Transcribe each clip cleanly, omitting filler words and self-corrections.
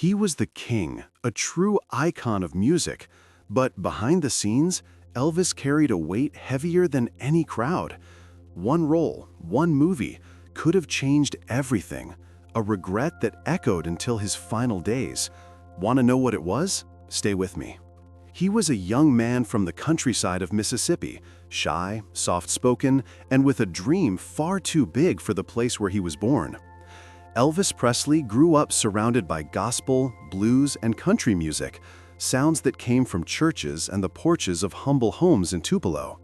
He was the king, a true icon of music, but behind the scenes, Elvis carried a weight heavier than any crowd. One role, one movie, could have changed everything, a regret that echoed until his final days. Want to know what it was? Stay with me. He was a young man from the countryside of Mississippi, shy, soft-spoken, and with a dream far too big for the place where he was born. Elvis Presley grew up surrounded by gospel, blues, and country music, sounds that came from churches and the porches of humble homes in Tupelo.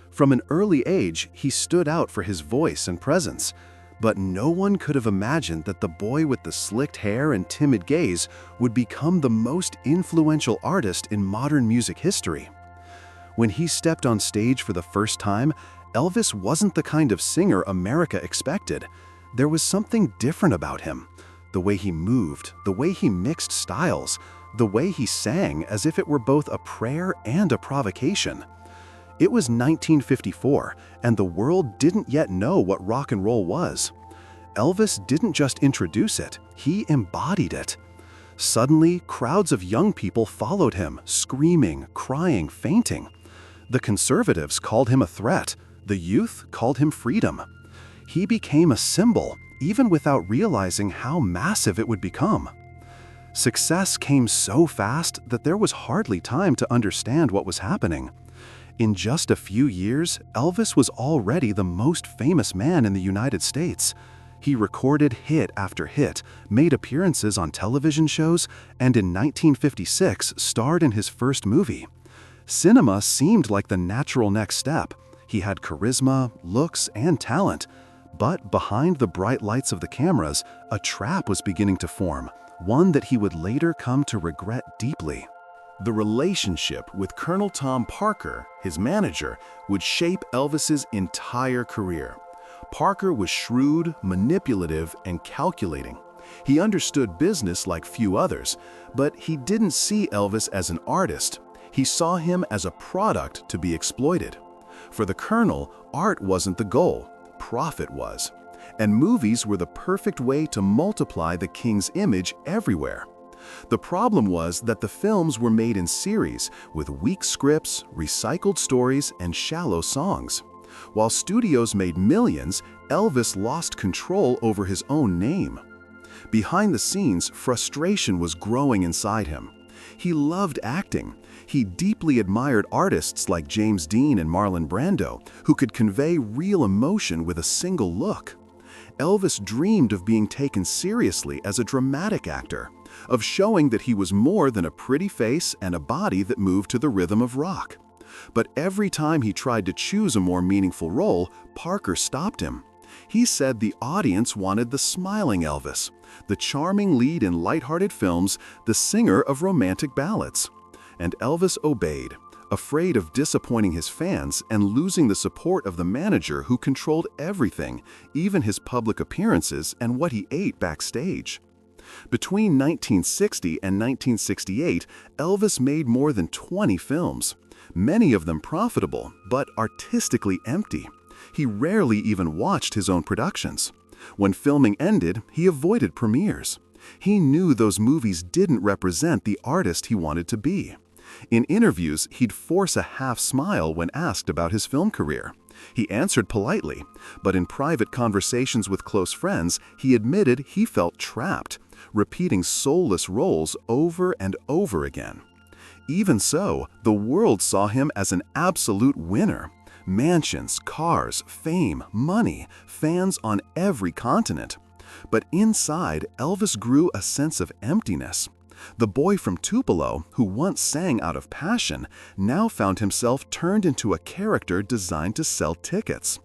From an early age, he stood out for his voice and presence, but no one could have imagined that the boy with the slicked hair and timid gaze would become the most influential artist in modern music history. When he stepped on stage for the first time, Elvis wasn't the kind of singer America expected. There was something different about him. The way he moved, the way he mixed styles, the way he sang as if it were both a prayer and a provocation. It was 1954, and the world didn't yet know what rock and roll was. Elvis didn't just introduce it, he embodied it. Suddenly, crowds of young people followed him, screaming, crying, fainting. The conservatives called him a threat. The youth called him freedom. He became a symbol, even without realizing how massive it would become. Success came so fast that there was hardly time to understand what was happening. In just a few years, Elvis was already the most famous man in the United States. He recorded hit after hit, made appearances on television shows, and in 1956 starred in his first movie. Cinema seemed like the natural next step. He had charisma, looks, and talent. But behind the bright lights of the cameras, a trap was beginning to form, one that he would later come to regret deeply. The relationship with Colonel Tom Parker, his manager, would shape Elvis's entire career. Parker was shrewd, manipulative, and calculating. He understood business like few others, but he didn't see Elvis as an artist. He saw him as a product to be exploited. For the Colonel, art wasn't the goal, profit was. And movies were the perfect way to multiply the king's image everywhere. The problem was that the films were made in series with weak scripts, recycled stories, and shallow songs. While studios made millions, Elvis lost control over his own name. Behind the scenes, frustration was growing inside him. He loved acting. He deeply admired artists like James Dean and Marlon Brando, who could convey real emotion with a single look. Elvis dreamed of being taken seriously as a dramatic actor, of showing that he was more than a pretty face and a body that moved to the rhythm of rock. But every time he tried to choose a more meaningful role, Parker stopped him. He said the audience wanted the smiling Elvis, the charming lead in lighthearted films, the singer of romantic ballads. And Elvis obeyed, afraid of disappointing his fans and losing the support of the manager who controlled everything, even his public appearances and what he ate backstage. Between 1960 and 1968, Elvis made more than 20 films, many of them profitable, but artistically empty. He rarely even watched his own productions. When filming ended, he avoided premieres. He knew those movies didn't represent the artist he wanted to be. In interviews, he'd force a half smile when asked about his film career. He answered politely, but in private conversations with close friends, he admitted he felt trapped, repeating soulless roles over and over again. Even so, the world saw him as an absolute winner. Mansions, cars, fame, money, fans on every continent. But inside, Elvis grew a sense of emptiness. The boy from Tupelo, who once sang out of passion, now found himself turned into a character designed to sell tickets.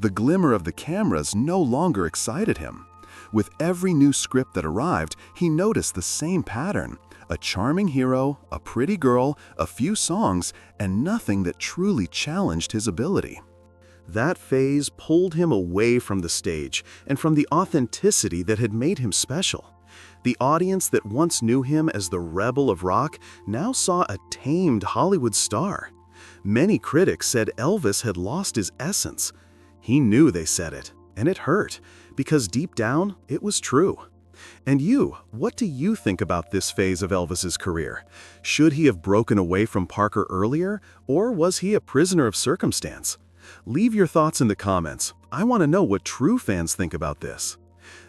The glimmer of the cameras no longer excited him. With every new script that arrived, he noticed the same pattern: a charming hero, a pretty girl, a few songs, and nothing that truly challenged his ability. That phase pulled him away from the stage and from the authenticity that had made him special. The audience that once knew him as the rebel of rock now saw a tamed Hollywood star. Many critics said Elvis had lost his essence. He knew they said it, and it hurt, because deep down, it was true. And you, what do you think about this phase of Elvis's career? Should he have broken away from Parker earlier, or was he a prisoner of circumstance? Leave your thoughts in the comments. I want to know what true fans think about this.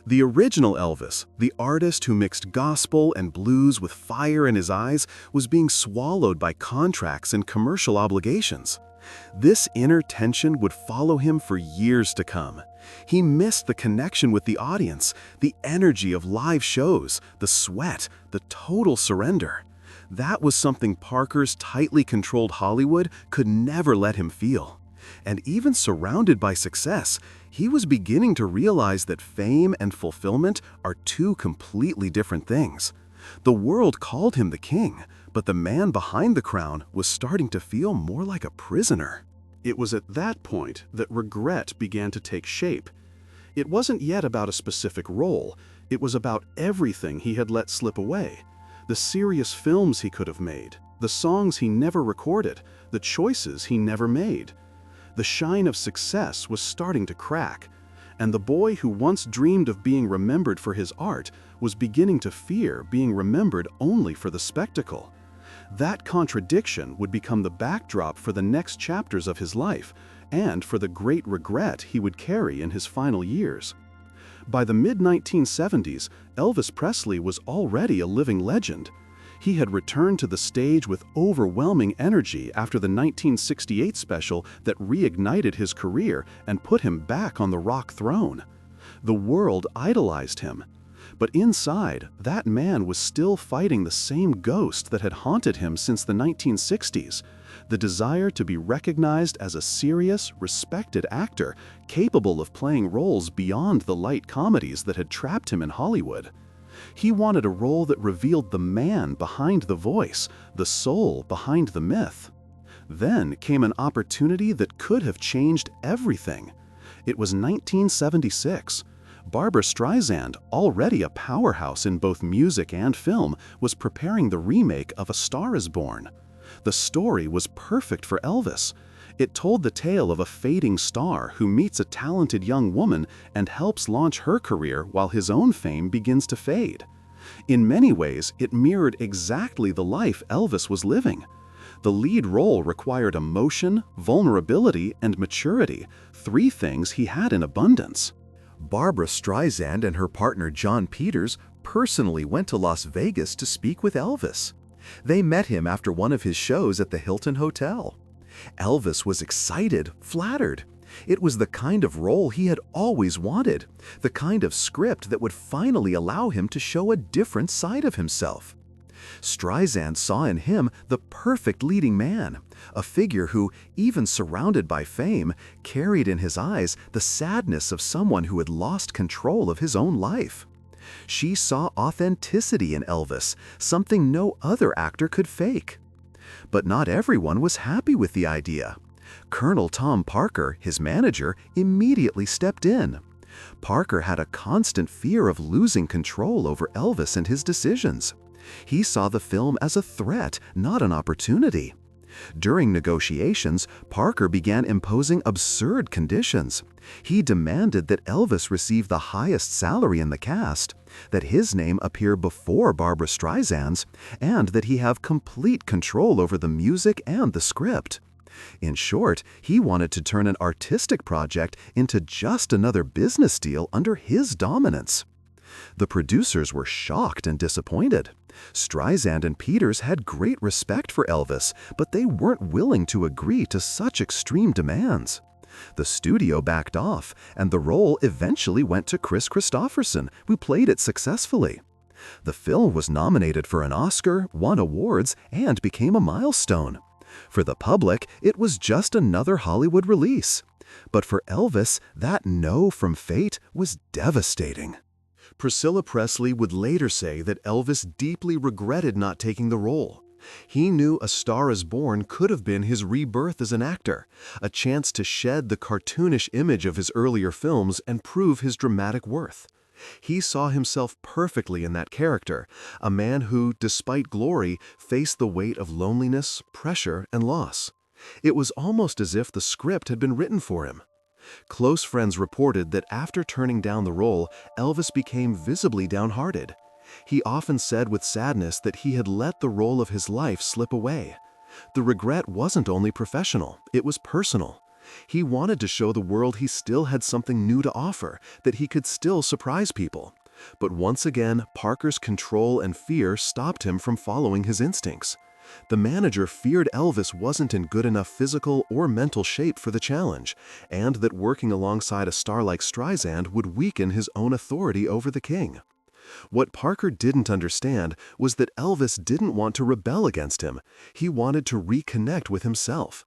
The original Elvis, the artist who mixed gospel and blues with fire in his eyes, was being swallowed by contracts and commercial obligations. This inner tension would follow him for years to come. He missed the connection with the audience, the energy of live shows, the sweat, the total surrender. That was something Parker's tightly controlled Hollywood could never let him feel. And even surrounded by success, he was beginning to realize that fame and fulfillment are two completely different things. The world called him the king, but the man behind the crown was starting to feel more like a prisoner. It was at that point that regret began to take shape. It wasn't yet about a specific role, it was about everything he had let slip away. The serious films he could have made, the songs he never recorded, the choices he never made. The shine of success was starting to crack, and the boy who once dreamed of being remembered for his art was beginning to fear being remembered only for the spectacle. That contradiction would become the backdrop for the next chapters of his life, and for the great regret he would carry in his final years. By the mid-1970s, Elvis Presley was already a living legend. He had returned to the stage with overwhelming energy after the 1968 special that reignited his career and put him back on the rock throne. The world idolized him. But inside, that man was still fighting the same ghost that had haunted him since the 1960s, the desire to be recognized as a serious, respected actor capable of playing roles beyond the light comedies that had trapped him in Hollywood. He wanted a role that revealed the man behind the voice, the soul behind the myth. Then came an opportunity that could have changed everything. It was 1976. Barbra Streisand, already a powerhouse in both music and film, was preparing the remake of A Star Is Born. The story was perfect for Elvis. It told the tale of a fading star who meets a talented young woman and helps launch her career while his own fame begins to fade. In many ways, it mirrored exactly the life Elvis was living. The lead role required emotion, vulnerability, and maturity, three things he had in abundance. Barbra Streisand and her partner John Peters personally went to Las Vegas to speak with Elvis. They met him after one of his shows at the Hilton Hotel. Elvis was excited, flattered. It was the kind of role he had always wanted, the kind of script that would finally allow him to show a different side of himself. Streisand saw in him the perfect leading man, a figure who, even surrounded by fame, carried in his eyes the sadness of someone who had lost control of his own life. She saw authenticity in Elvis, something no other actor could fake. But not everyone was happy with the idea. Colonel Tom Parker, his manager, immediately stepped in. Parker had a constant fear of losing control over Elvis and his decisions. He saw the film as a threat, not an opportunity. During negotiations, Parker began imposing absurd conditions. He demanded that Elvis receive the highest salary in the cast, that his name appear before Barbra Streisand's, and that he have complete control over the music and the script. In short, he wanted to turn an artistic project into just another business deal under his dominance. The producers were shocked and disappointed. Streisand and Peters had great respect for Elvis, but they weren't willing to agree to such extreme demands. The studio backed off, and the role eventually went to Chris Christopherson, who played it successfully. The film was nominated for an Oscar, won awards, and became a milestone. For the public, it was just another Hollywood release. But for Elvis, that no from fate was devastating. Priscilla Presley would later say that Elvis deeply regretted not taking the role. He knew A Star Is Born could have been his rebirth as an actor, a chance to shed the cartoonish image of his earlier films and prove his dramatic worth. He saw himself perfectly in that character, a man who, despite glory, faced the weight of loneliness, pressure, and loss. It was almost as if the script had been written for him. Close friends reported that after turning down the role, Elvis became visibly downhearted. He often said with sadness that he had let the role of his life slip away. The regret wasn't only professional, it was personal. He wanted to show the world he still had something new to offer, that he could still surprise people. But once again, Parker's control and fear stopped him from following his instincts. The manager feared Elvis wasn't in good enough physical or mental shape for the challenge, and that working alongside a star like Streisand would weaken his own authority over the king. What Parker didn't understand was that Elvis didn't want to rebel against him. He wanted to reconnect with himself.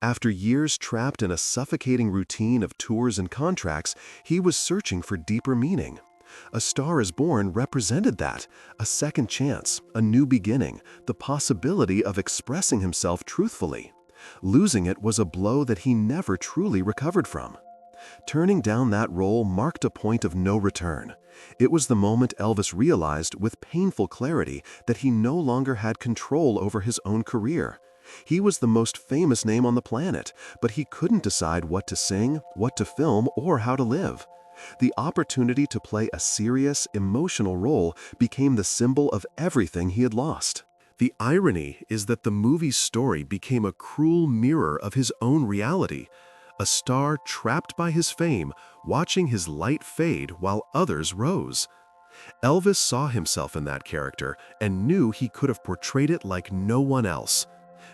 After years trapped in a suffocating routine of tours and contracts, he was searching for deeper meaning. A Star is Born represented that, a second chance, a new beginning, the possibility of expressing himself truthfully. Losing it was a blow that he never truly recovered from. Turning down that role marked a point of no return. It was the moment Elvis realized with painful clarity that he no longer had control over his own career. He was the most famous name on the planet, but he couldn't decide what to sing, what to film, or how to live. The opportunity to play a serious, emotional role became the symbol of everything he had lost. The irony is that the movie's story became a cruel mirror of his own reality, a star trapped by his fame, watching his light fade while others rose. Elvis saw himself in that character and knew he could have portrayed it like no one else.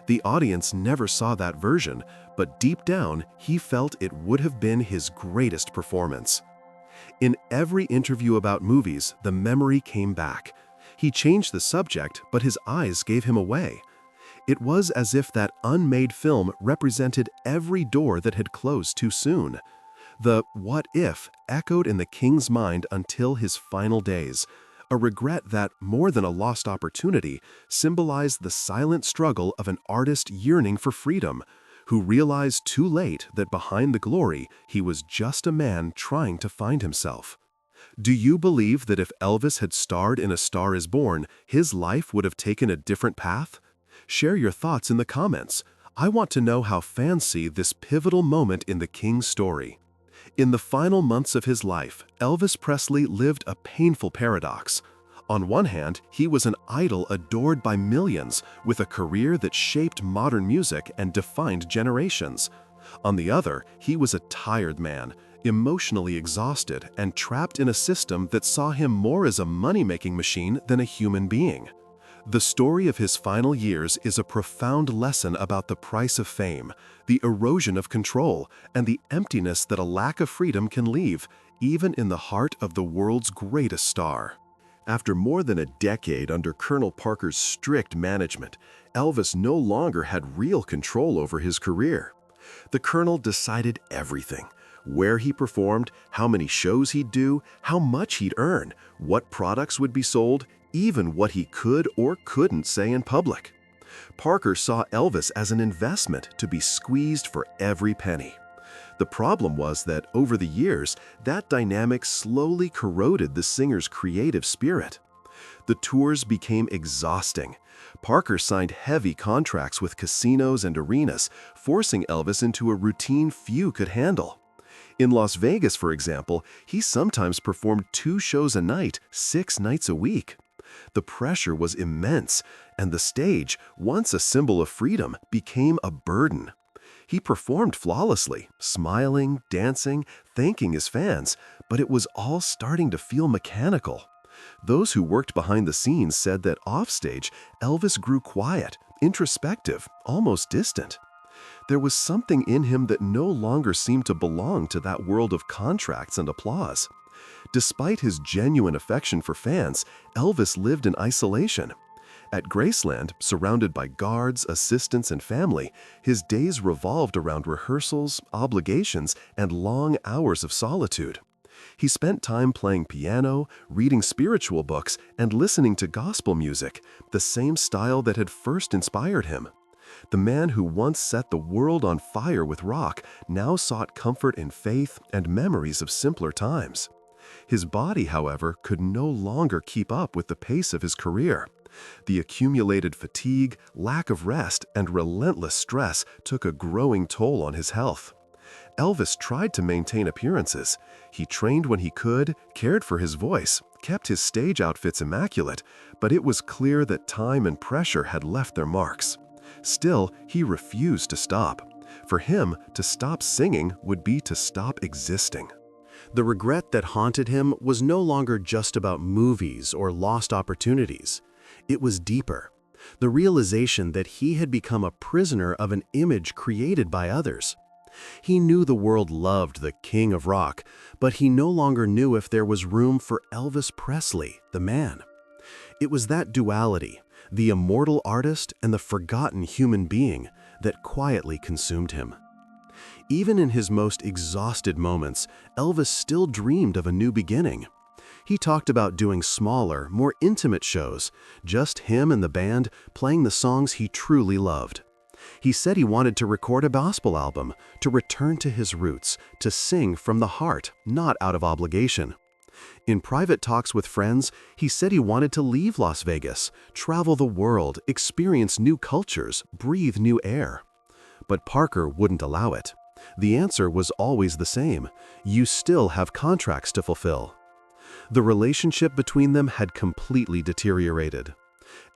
The audience never saw that version, but deep down, he felt it would have been his greatest performance. In every interview about movies, the memory came back. He changed the subject, but his eyes gave him away. It was as if that unmade film represented every door that had closed too soon. The "what if" echoed in the king's mind until his final days, a regret that, more than a lost opportunity, symbolized the silent struggle of an artist yearning for freedom, who realized too late that behind the glory, he was just a man trying to find himself. Do you believe that if Elvis had starred in A Star is Born, his life would have taken a different path? Share your thoughts in the comments. I want to know how fans see this pivotal moment in the King's story. In the final months of his life, Elvis Presley lived a painful paradox. On one hand, he was an idol adored by millions, with a career that shaped modern music and defined generations. On the other, he was a tired man, emotionally exhausted and trapped in a system that saw him more as a money-making machine than a human being. The story of his final years is a profound lesson about the price of fame, the erosion of control, and the emptiness that a lack of freedom can leave, even in the heart of the world's greatest star. After more than a decade under Colonel Parker's strict management, Elvis no longer had real control over his career. The Colonel decided everything: where he performed, how many shows he'd do, how much he'd earn, what products would be sold, even what he could or couldn't say in public. Parker saw Elvis as an investment to be squeezed for every penny. The problem was that over the years, that dynamic slowly corroded the singer's creative spirit. The tours became exhausting. Parker signed heavy contracts with casinos and arenas, forcing Elvis into a routine few could handle. In Las Vegas, for example, he sometimes performed 2 shows a night, 6 nights a week. The pressure was immense, and the stage, once a symbol of freedom, became a burden. He performed flawlessly, smiling, dancing, thanking his fans, but it was all starting to feel mechanical. Those who worked behind the scenes said that offstage, Elvis grew quiet, introspective, almost distant. There was something in him that no longer seemed to belong to that world of contracts and applause. Despite his genuine affection for fans, Elvis lived in isolation. At Graceland, surrounded by guards, assistants, and family, his days revolved around rehearsals, obligations, and long hours of solitude. He spent time playing piano, reading spiritual books, and listening to gospel music, the same style that had first inspired him. The man who once set the world on fire with rock now sought comfort in faith and memories of simpler times. His body, however, could no longer keep up with the pace of his career. The accumulated fatigue, lack of rest, and relentless stress took a growing toll on his health. Elvis tried to maintain appearances. He trained when he could, cared for his voice, kept his stage outfits immaculate, but it was clear that time and pressure had left their marks. Still, he refused to stop. For him, to stop singing would be to stop existing. The regret that haunted him was no longer just about movies or lost opportunities. It was deeper. The realization that he had become a prisoner of an image created by others. He knew the world loved the king of rock, but he no longer knew if there was room for Elvis Presley, the man. It was that duality, the immortal artist and the forgotten human being, that quietly consumed him. Even in his most exhausted moments, Elvis still dreamed of a new beginning. He talked about doing smaller, more intimate shows, just him and the band playing the songs he truly loved. He said he wanted to record a gospel album, to return to his roots, to sing from the heart, not out of obligation. In private talks with friends, he said he wanted to leave Las Vegas, travel the world, experience new cultures, breathe new air. But Parker wouldn't allow it. The answer was always the same: you still have contracts to fulfill. The relationship between them had completely deteriorated.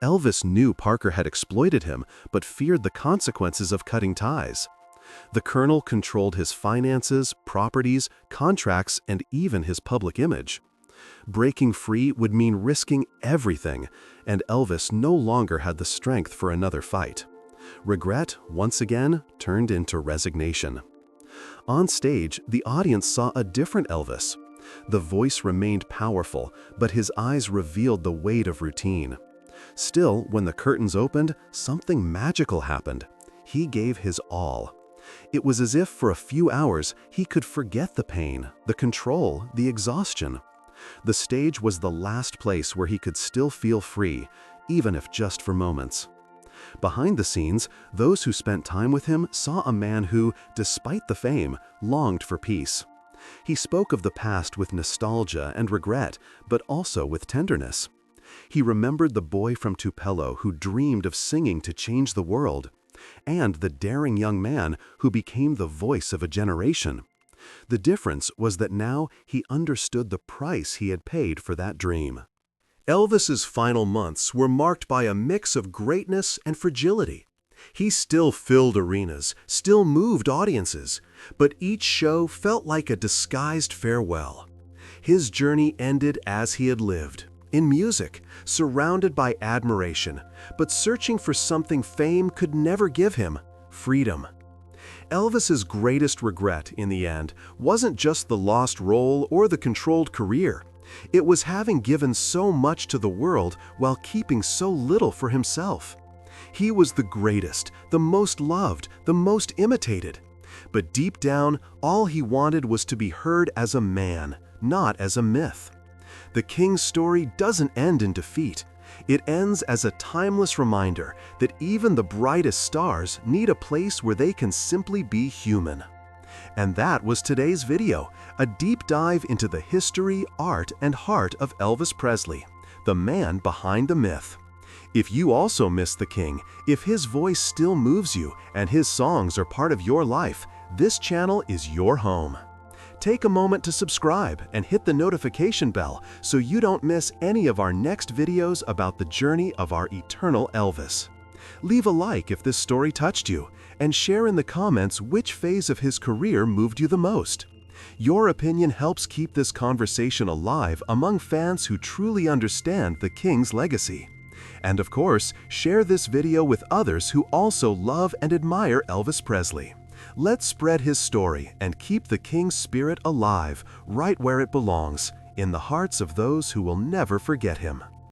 Elvis knew Parker had exploited him, but feared the consequences of cutting ties. The Colonel controlled his finances, properties, contracts, and even his public image. Breaking free would mean risking everything, and Elvis no longer had the strength for another fight. Regret, once again, turned into resignation. On stage, the audience saw a different Elvis. The voice remained powerful, but his eyes revealed the weight of routine. Still, when the curtains opened, something magical happened. He gave his all. It was as if for a few hours he could forget the pain, the control, the exhaustion. The stage was the last place where he could still feel free, even if just for moments. Behind the scenes, those who spent time with him saw a man who, despite the fame, longed for peace. He spoke of the past with nostalgia and regret, but also with tenderness. He remembered the boy from Tupelo who dreamed of singing to change the world, and the daring young man who became the voice of a generation. The difference was that now he understood the price he had paid for that dream. Elvis's final months were marked by a mix of greatness and fragility. He still filled arenas, still moved audiences, but each show felt like a disguised farewell. His journey ended as he had lived, in music, surrounded by admiration, but searching for something fame could never give him: freedom. Elvis's greatest regret, in the end, wasn't just the lost role or the controlled career. It was having given so much to the world while keeping so little for himself. He was the greatest, the most loved, the most imitated. But deep down, all he wanted was to be heard as a man, not as a myth. The King's story doesn't end in defeat. It ends as a timeless reminder that even the brightest stars need a place where they can simply be human. And that was today's video, a deep dive into the history, art, and heart of Elvis Presley, the man behind the myth. If you also miss the King, if his voice still moves you and his songs are part of your life, this channel is your home. Take a moment to subscribe and hit the notification bell so you don't miss any of our next videos about the journey of our eternal Elvis. Leave a like if this story touched you, and share in the comments which phase of his career moved you the most. Your opinion helps keep this conversation alive among fans who truly understand the King's legacy. And of course, share this video with others who also love and admire Elvis Presley. Let's spread his story and keep the King's spirit alive right where it belongs, in the hearts of those who will never forget him.